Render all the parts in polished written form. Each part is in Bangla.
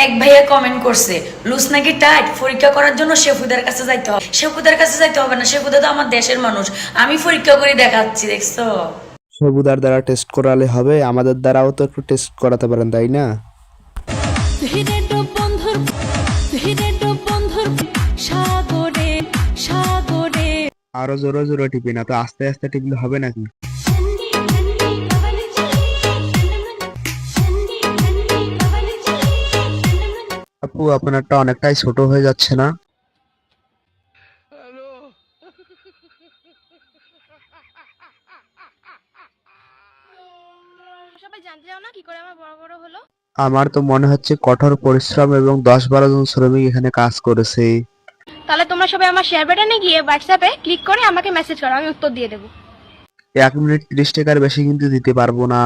এক ভাইয়া কমেন্ট করছে লুজ নাকি টাইট পরীক্ষা করার জন্য শেফুদের কাছে যাইতে হবে। শেফুদের কাছে যাইতে হবে না, শেফুদা তো আমার দেশের মানুষ, আমি পরীক্ষা করে দেখাচ্ছি, দেখছো? সবুদার দ্বারা টেস্ট করালে হবে, আমাদের দ্বারাও তো একটু টেস্ট করাতে পারেন, তাই না? আরো জোরে জোরে টিপি, না তো আস্তে আস্তে টিপলে হবে নাকি? আপু আপনারটা অনেকটাই ছোট হয়ে যাচ্ছে না? সবাই জানতে চাও না কি করে আমার বড় বড় হলো? আমার তো মনে হচ্ছে কঠোর পরিশ্রম এবং 10-12 জন শ্রমিক এখানে কাজ করেছে। তাহলে তোমরা সবাই আমার শেয়ার বাটনে গিয়ে হোয়াটসঅ্যাপে ক্লিক করে আমাকে মেসেজ করো, আমি উত্তর দিয়ে দেবো। 1 মিনিট 30 টাকার বেশি কিন্তু দিতে পারবো না।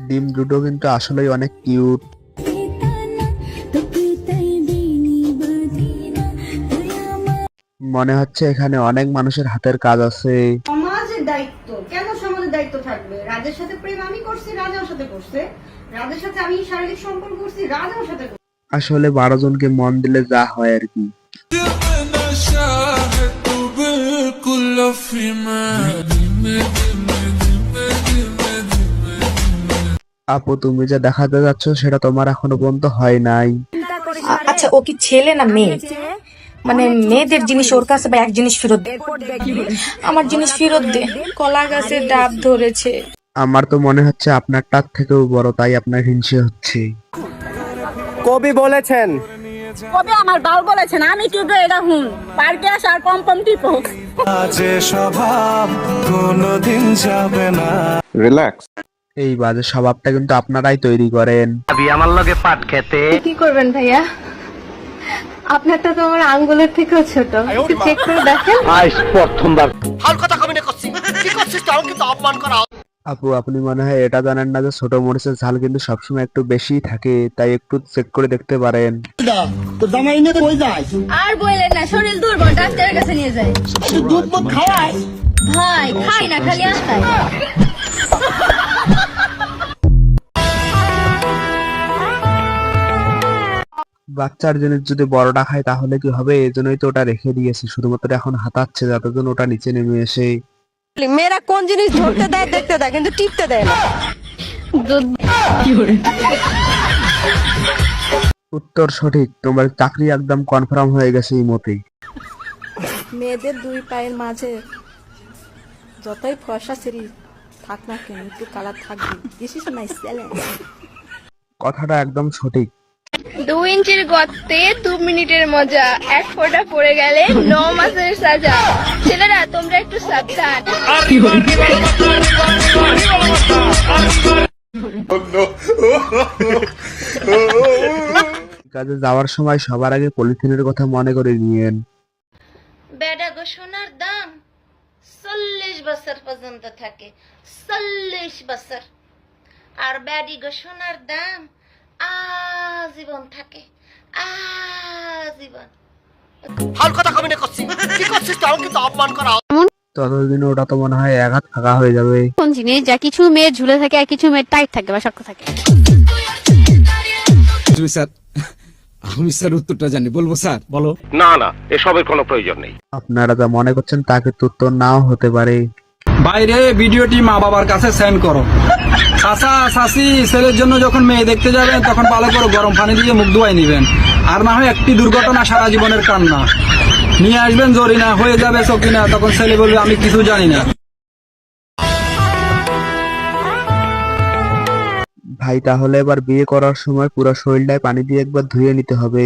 ডিম দুটো কিন্তু আসলেই অনেক কিউট। মনে হচ্ছে এখানে অনেক মানুষের হাতের কাজ আছে। সমাজের দায়িত্ব কেন? সমাজের দায়িত্ব থাকবে। রাজের সাথে প্রেম আমি করছি, রাজার সাথে করছে। রাজের সাথে আমি শারীরিক সম্পর্ক করছি, রাজার সাথে করছে। আসলে 12 জনকে মন দিলে যা হয় আর কি। আপু তুমি যা দেখাতে যাচ্ছ সেটা তোমার এখনো পর্যন্ত হয় নাই। আচ্ছা ও কি ছেলে না মেয়ে? মানে মেয়েদের জিনিস ওর কাছে বা এক জিনিস ফেরত দে, আমার জিনিস ফেরত দে। কলা গাছে ডাব ধরেছে। আমার তো মনে হচ্ছে আপনারটার থেকেও বড়, তাই আপনার হিংসে হচ্ছে। কবি বলেছেন, কবে আমার বাল বলেছেন আমি কি এটা হুন পার্কে আসার পম পম টিপো যে স্বভাব কোনদিন যাবে না। রিল্যাক্স। এই বাজে স্বভাবটা কিন্তু আপনারাই তৈরি করেন। কি করবেন ভাইয়া? আপনারটা তো আমার আঙ্গুলের থেকেও ছোট, একটু চেক করে দেখেন। আপু আপনি মনে হয় এটা জানেন না যে ছোট মরিচের ঝাল কিন্তু সবসময় একটু বেশি থাকে, তাই একটু চেক করে দেখতে পারেন। আর বললেন না, শরীর দুর্বল, ডাক্তারের কাছে নিয়ে যায়। ভাই খাই না, খালি আস্তায়। বাচ্চার জিনিস যদি বড়টা খায় তাহলে কি হবে? এই জন্যই তো ওটা রেখে দিয়েছি, শুধুমাত্র এখন হাতাচ্ছে যাতে যেন ওটা নিচে নেমে এসে। মেয়েরা কোন জিনিস ধরতে দেয় দেখতে দেয়, কিন্তু টিপতে দেয় না। উত্তর সঠিক, তোমার চাকরি একদম কনফার্ম হয়ে গেছে এই মতেই। মেয়েদের দুই পায়ের মাঝে যতই ফর্সা সেরি থাক না কেন, একটু কালার থাকবে। This is my challenge. কথাটা একদম সঠিক। 2 ইঞ্চির গর্তে 2 মিনিটের মজা, এক ফোঁটা পড়ে গেলে 9 মাসের সাজা। ছেলেরা তোমরা একটু সাবধান। কাজে যাওয়ার সময় সবার আগে পলিথিনের কথা মনে করে নিয়েন। বেডা গো সোনার দাম 40 বছর পর্যন্ত থাকে, 40 বছর। আর ব্যাডি গো সোনার দাম আজীবন থাকে, আজীবন। ততদিন ওটা তো মনে হয় এক হাত ফাঁকা হয়ে যাবে। কোন জিনিস যা কিছু মেয়ে ঝুলে থাকে আর কিছু মেয়ে টাইট থাকে বা শক্ত থাকে? স্যার আমি স্যার উত্তরটা জানি, বলবো স্যার? বলো। না না, এসবের কোনো প্রয়োজন নেই। আপনারা যা মনে করছেন তা কিন্তু উত্তর নাও হতে পারে। বাইরে ভিডিওটি মা বাবার কাছে সেন্ড করো। চাচা চাচি ছেলের জন্য যখন মেয়ে দেখতে যাবেন তখন ভালো করে গরম পানি দিয়ে মুখ ধোয়াই নিবেন, আর না হয় একটি দুর্ঘটনা সারা জীবনের কান্না নিয়ে আসবেন। জরিনা হয়ে যাবে সকিনা, তখন ছেলে বলবে আমি কিছু জানি না। ভাই তাহলে এবার বিয়ে করার সময় পুরো শরীরটায় পানি দিয়ে একবার ধুয়ে নিতে হবে।